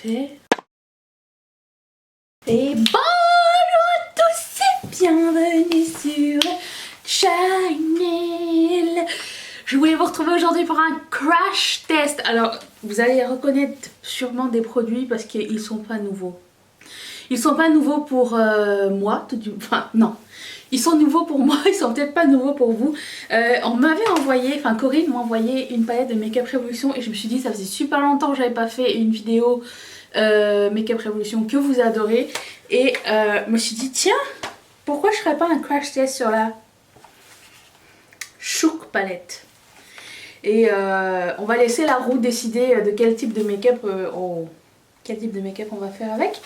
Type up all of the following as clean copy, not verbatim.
fait. Et bonjour à tous et bienvenue sur Channel. Je voulais vous retrouver aujourd'hui pour un crash test. Alors vous allez reconnaître sûrement des produits parce qu'ils sont pas nouveaux. Ils sont pas nouveaux pour moi, enfin non. Ils sont nouveaux pour moi, ils sont peut-être pas nouveaux pour vous. On m'avait envoyé, enfin Corinne m'a envoyé une palette de Make-up Revolution et je me suis dit ça faisait super longtemps que j'avais pas fait une vidéo Make-up Revolution que vous adorez. Et je me suis dit tiens, pourquoi je ferais pas un crash test sur la Chouk palette. Et on va laisser la roue décider de quel type de make-up on va faire avec.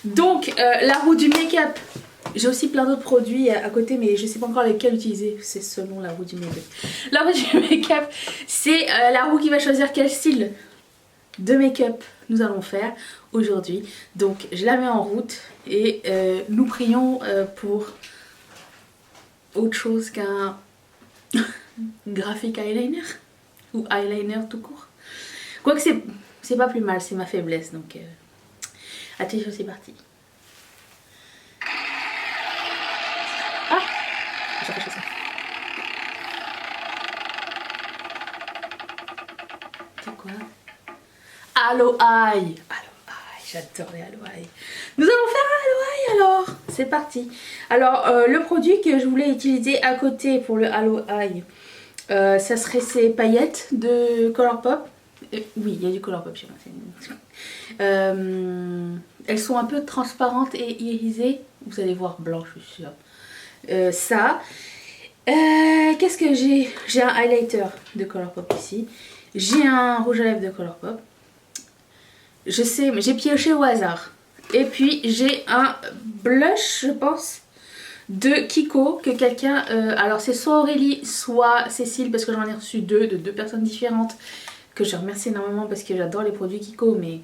Donc la roue du make-up. J'ai aussi plein d'autres produits à côté mais je sais pas encore lesquels utiliser. C'est selon la roue du make-up. La roue du make-up, c'est la roue qui va choisir quel style de make-up nous allons faire aujourd'hui. Donc je la mets en route et nous prions pour autre chose qu'un graphique eyeliner ou eyeliner tout court. Quoique c'est pas plus mal, c'est ma faiblesse donc attention, c'est parti. C'est quoi? Halo Eye. J'adore les Halo Eye. Nous allons faire un Halo Eye alors. C'est parti. Alors le produit que je voulais utiliser à côté pour le Halo Eye, ça serait ces paillettes de Colourpop. Oui, il y a du Colourpop chez moi. Elles sont un peu transparentes et irisées. Vous allez voir blanc, je suis sûre. Ça. Qu'est-ce que j'ai? J'ai un highlighter de Colourpop ici. J'ai un rouge à lèvres de Colourpop. Je sais, mais j'ai pioché au hasard. Et puis j'ai un blush, je pense, de Kiko que quelqu'un... alors c'est soit Aurélie, soit Cécile, parce que j'en ai reçu deux, de deux personnes différentes, que je remercie énormément parce que j'adore les produits Kiko, mais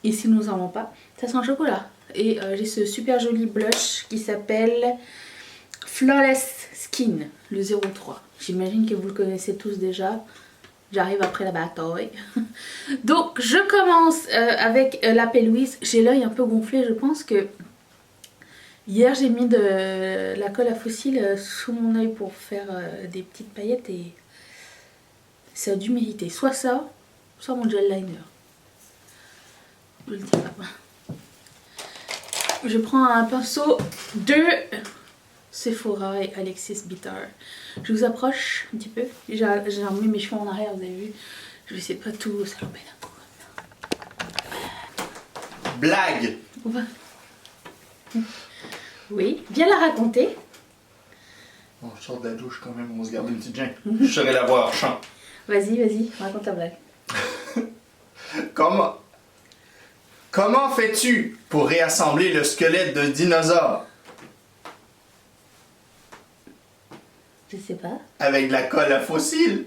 ici nous n'en avons pas. Ça sent le chocolat. Et j'ai ce super joli blush qui s'appelle Flawless Skin, le 03. J'imagine que vous le connaissez tous déjà. J'arrive après la bataille. Donc je commence avec la P-Louise. J'ai l'œil un peu gonflé. Je pense que hier j'ai mis de la colle à fossiles sous mon œil pour faire des petites paillettes et ça a dû mériter. Soit ça, soit mon gel liner. Je le dis pas. Je prends un pinceau de Sephora et Alexis Bitter. Je vous approche un petit peu. J'ai remis mes cheveux en arrière, vous avez vu. Je vais essayer de pas tout saloper d'un coup. Blague. Oui, viens la raconter. Bon, je sors de la douche quand même, on va se garder une petite gêne. Je serai la voir, chant. Vas-y, raconte ta blague. Comment fais-tu pour réassembler le squelette d'un dinosaure? Je sais pas. Avec de la colle à fossiles.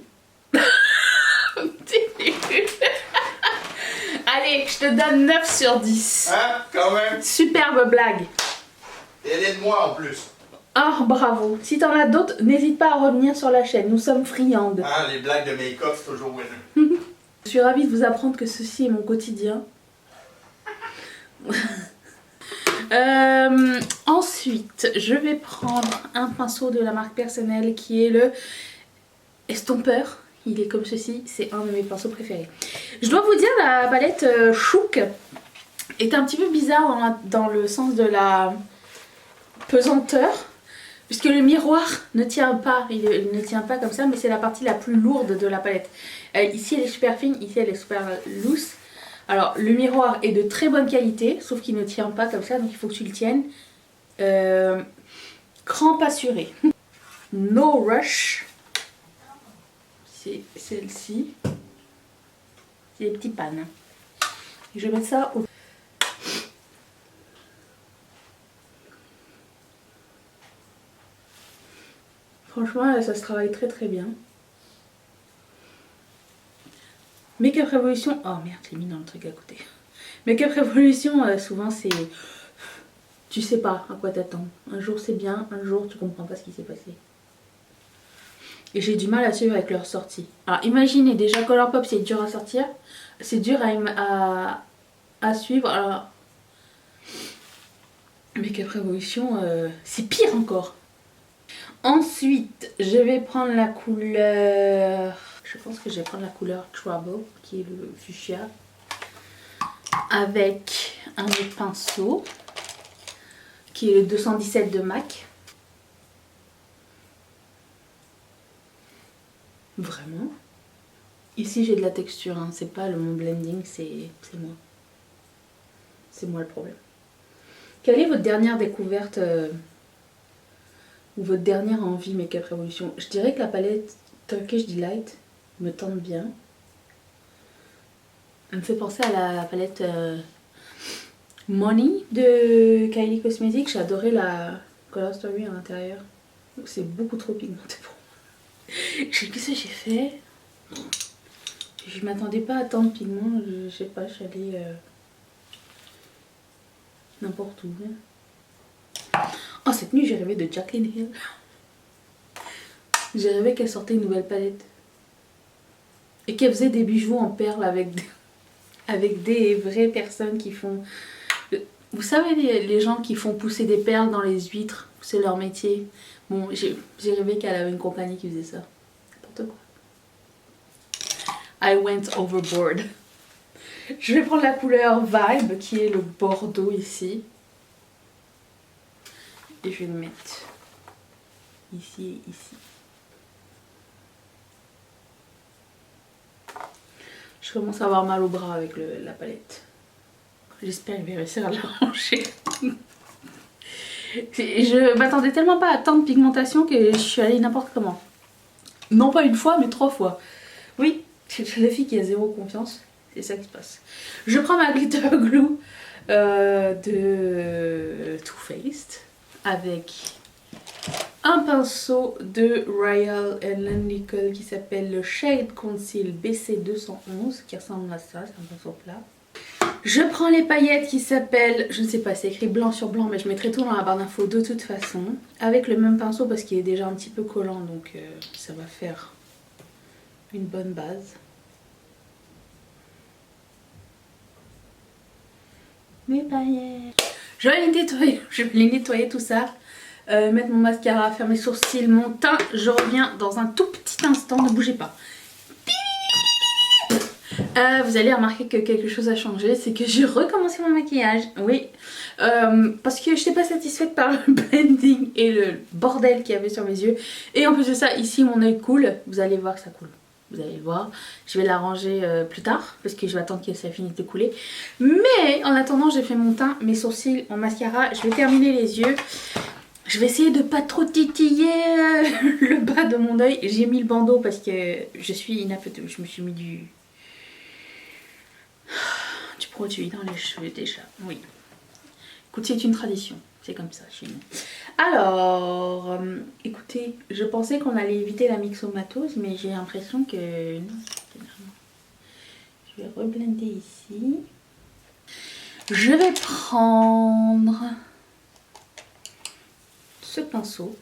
Allez, je te donne 9 sur 10. Hein, quand même. Superbe blague. Et elle est de moi en plus. Oh, bravo. Si t'en as d'autres, n'hésite pas à revenir sur la chaîne. Nous sommes friandes. Hein, les blagues de make-up, c'est toujours winner. Je suis ravie de vous apprendre que ceci est mon quotidien. Ensuite, je vais prendre un pinceau de la marque personnelle qui est le estompeur. Il est comme ceci, c'est un de mes pinceaux préférés. Je dois vous dire, la palette Chouk est un petit peu bizarre dans le sens de la pesanteur. Puisque le miroir ne tient pas, il ne tient pas comme ça, mais c'est la partie la plus lourde de la palette. Ici elle est super fine, ici elle est super loose. Alors le miroir est de très bonne qualité, sauf qu'il ne tient pas comme ça, donc il faut que tu le tiennes. Crampe assurée. No Rush. C'est celle-ci. C'est des petits pannes. Je vais mettre ça au... Franchement, ça se travaille très très bien. Make-up Revolution... Oh merde, je l'ai mis dans le truc à côté. Make-up Revolution, souvent c'est... Tu sais pas à quoi t'attendre. Un jour c'est bien, un jour tu comprends pas ce qui s'est passé. Et j'ai du mal à suivre avec leur sortie. Alors imaginez, déjà Colourpop c'est dur à sortir. C'est dur à à suivre. Alors, Make-up Revolution, c'est pire encore. Ensuite, je vais prendre la couleur... Je pense que je vais prendre la couleur Trouble, qui est le fuchsia. Avec un autre pinceau, qui est le 217 de MAC. Vraiment. Ici, j'ai de la texture, hein. C'est pas mon blending, c'est moi. C'est moi le problème. Quelle est votre dernière découverte ou votre dernière envie Make-up Revolution? Je dirais que la palette Turkish Delight me tente bien. Elle me fait penser à la palette Money de Kylie Cosmetics. J'ai adoré la Color Story à l'intérieur. C'est beaucoup trop pigmenté pour moi. Qu'est-ce que j'ai fait? Je m'attendais pas à tant de pigments. Je sais pas, je suis allée n'importe où. Oh, cette nuit, j'ai rêvé de Jaclyn Hill. J'ai rêvé qu'elle sortait une nouvelle palette. Et qu'elle faisait des bijoux en perles avec des vraies personnes qui font... Vous savez, les gens qui font pousser des perles dans les huîtres, c'est leur métier. Bon, j'ai rêvé qu'elle avait une compagnie qui faisait ça. N'importe quoi. I went overboard. Je vais prendre la couleur Vibe, qui est le bordeaux ici. Et je vais le mettre ici et ici. Je commence à avoir mal au bras avec la palette. J'espère que je vais réussir à la ranger. Je m'attendais tellement pas à tant de pigmentation que je suis allée n'importe comment. Non pas une fois, mais 3 fois. Oui, c'est la fille qui a zéro confiance. C'est ça qui se passe. Je prends ma glitter glue de Too Faced avec un pinceau de Royal Nicole qui s'appelle le Shade Conceal BC211 qui ressemble à ça, c'est un pinceau plat. Je prends les paillettes qui s'appellent, je ne sais pas, c'est écrit blanc sur blanc, mais je mettrai tout dans la barre d'infos de toute façon. Avec le même pinceau parce qu'il est déjà un petit peu collant, donc ça va faire une bonne base. Mes paillettes. Je vais les nettoyer tout ça. Mettre mon mascara, faire mes sourcils, mon teint. Je reviens dans un tout petit instant, ne bougez pas. Vous allez remarquer que quelque chose a changé, c'est que j'ai recommencé mon maquillage. Oui, parce que je n'étais pas satisfaite par le blending et le bordel qu'il y avait sur mes yeux. Et en plus de ça, ici mon œil coule. Vous allez voir que ça coule. Vous allez le voir. Je vais l'arranger plus tard parce que je vais attendre que ça finisse de couler. Mais en attendant, j'ai fait mon teint, mes sourcils, mon mascara. Je vais terminer les yeux. Je vais essayer de pas trop titiller le bas de mon œil. J'ai mis le bandeau parce que je suis inapte. Je me suis mis du produit dans les cheveux déjà. Oui. Écoute, c'est une tradition. C'est comme ça chez nous. Alors, écoutez, je pensais qu'on allait éviter la myxomatose, mais j'ai l'impression que non. Je vais reblender ici. Je vais prendre ce pinceau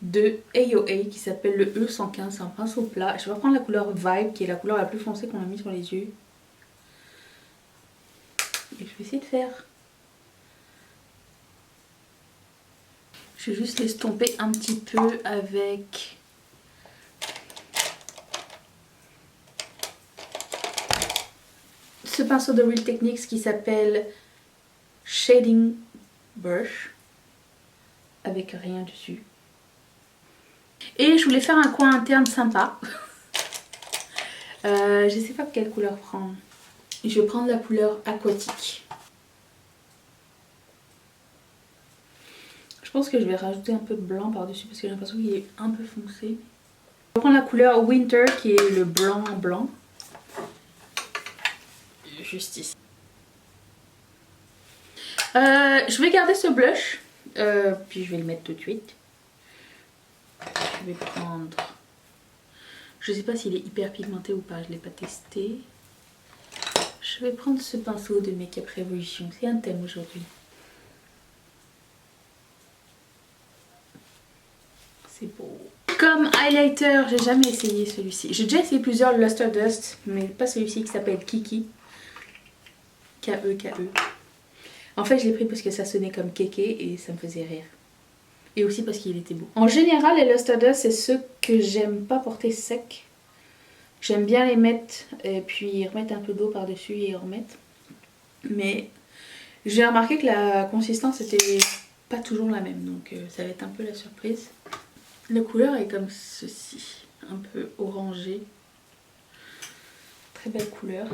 de AOA qui s'appelle le E115. C'est un pinceau plat. Je vais prendre la couleur Vibe, qui est la couleur la plus foncée qu'on a mis sur les yeux. Et je vais essayer de faire... Je vais juste l'estomper un petit peu avec ce pinceau de Real Techniques qui s'appelle Shading Brush avec rien dessus. Et je voulais faire un coin interne sympa. Je sais pas quelle couleur prendre. Je vais prendre la couleur aquatique. Je pense que je vais rajouter un peu de blanc par-dessus parce que j'ai l'impression qu'il est un peu foncé. Je vais prendre la couleur Winter qui est le blanc blanc. Juste ici. Je vais garder ce blush. Puis je vais le mettre tout de suite. Je vais prendre... Je sais pas s'il est hyper pigmenté ou pas, je ne l'ai pas testé. Je vais prendre ce pinceau de Make-up Revolution. C'est un thème aujourd'hui. C'est beau. Comme highlighter, j'ai jamais essayé celui-ci. J'ai déjà essayé plusieurs Luster Dust, mais pas celui-ci qui s'appelle Kiki. K-E, K-E. En fait, je l'ai pris parce que ça sonnait comme kéké et ça me faisait rire. Et aussi parce qu'il était beau. En général, les Luster Dust, c'est ceux que j'aime pas porter secs. J'aime bien les mettre et puis remettre un peu d'eau par-dessus et remettre. Mais j'ai remarqué que la consistance était pas toujours la même. Donc ça va être un peu la surprise. La couleur est comme ceci. Un peu orangé. Très belle couleur.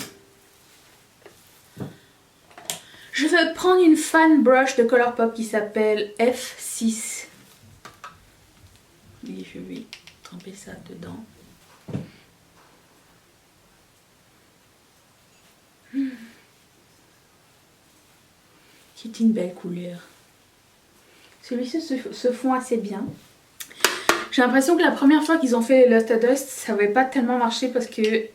Je vais prendre une fan brush de Colourpop qui s'appelle F6. Et je vais tremper ça dedans. C'est une belle couleur. Celui-ci se fond assez bien. J'ai l'impression que la première fois qu'ils ont fait Luster Dust, ça n'avait pas tellement marché parce que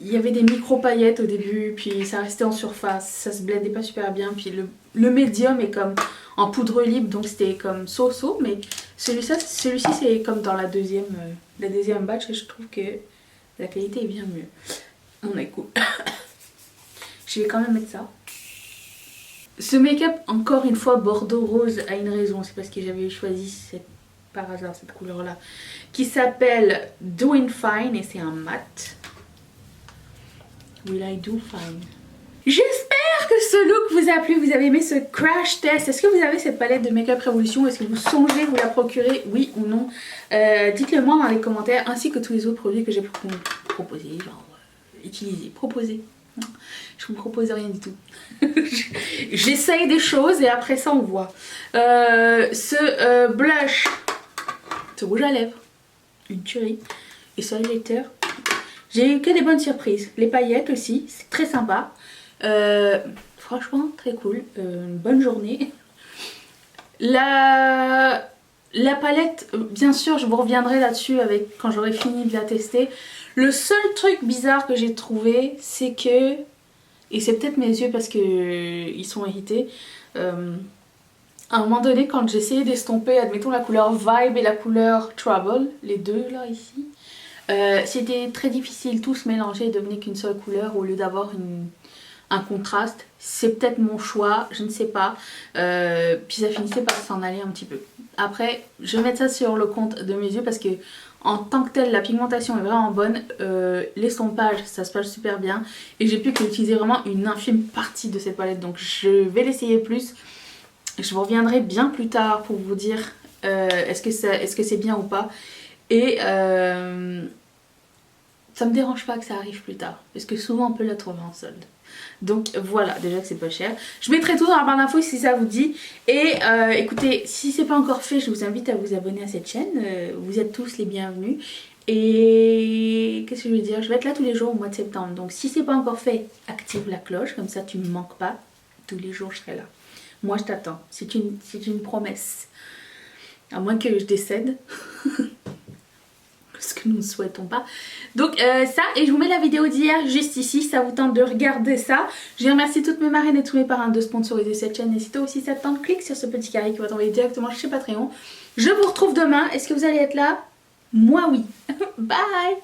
il y avait des micro paillettes au début, puis ça restait en surface, ça se blendait pas super bien, puis le médium est comme en poudre libre, donc c'était comme so-so, mais celui-ci c'est comme dans la deuxième batch et je trouve que la qualité est bien mieux. On est cool. Je vais quand même mettre ça. Ce make-up, encore une fois, bordeaux rose a une raison, c'est parce que j'avais choisi par hasard cette couleur-là, qui s'appelle Doing Fine et c'est un mat. Will I do fine? J'espère que ce look vous a plu, vous avez aimé ce crash test. Est-ce que vous avez cette palette de Make-up Revolution? Est-ce que vous songez vous la procurer, oui ou non? Dites-le moi dans les commentaires, ainsi que tous les autres produits que j'ai proposés, genre utiliser, proposer. Je vous propose rien du tout. J'essaye des choses et après ça on voit. Ce blush, ce rouge à lèvres, une tuerie. Et ce highlighter. J'ai eu que des bonnes surprises. Les paillettes aussi, c'est très sympa. Franchement, très cool. Une bonne journée. La palette, bien sûr, je vous reviendrai là-dessus quand j'aurai fini de la tester. Le seul truc bizarre que j'ai trouvé, c'est que, et c'est peut-être mes yeux parce que ils sont irrités, à un moment donné, quand j'essayais d'estomper, admettons la couleur Vibe et la couleur Trouble, les deux là ici, c'était très difficile, tous mélanger et devenir qu'une seule couleur au lieu d'avoir un contraste. C'est peut-être mon choix, je ne sais pas. Puis ça finissait par s'en aller un petit peu. Après, je vais mettre ça sur le compte de mes yeux parce que en tant que tel, la pigmentation est vraiment bonne. L'estompage, ça se passe super bien. Et j'ai pu utiliser vraiment une infime partie de cette palette. Donc je vais l'essayer plus. Je vous reviendrai bien plus tard pour vous dire est-ce que c'est bien ou pas. Et ça me dérange pas que ça arrive plus tard. Parce que souvent on peut la trouver en solde. Donc voilà, déjà que c'est pas cher. Je mettrai tout dans la barre d'infos si ça vous dit. Et écoutez, si c'est pas encore fait, je vous invite à vous abonner à cette chaîne. Vous êtes tous les bienvenus. Et qu'est-ce que je veux dire? Je vais être là tous les jours au mois de septembre. Donc si c'est pas encore fait, active la cloche. Comme ça tu me manques pas. Tous les jours je serai là. Moi je t'attends. C'est une promesse. À moins que je décède. Ce que nous ne souhaitons pas. Donc ça, et je vous mets la vidéo d'hier juste ici, ça vous tente de regarder ça. Je remercie toutes mes marraines et tous mes parrains de sponsoriser cette chaîne. Et si toi aussi ça te tente, clique sur ce petit carré qui va t'envoyer directement chez Patreon. Je vous retrouve demain. Est-ce que vous allez être là? Moi oui. Bye.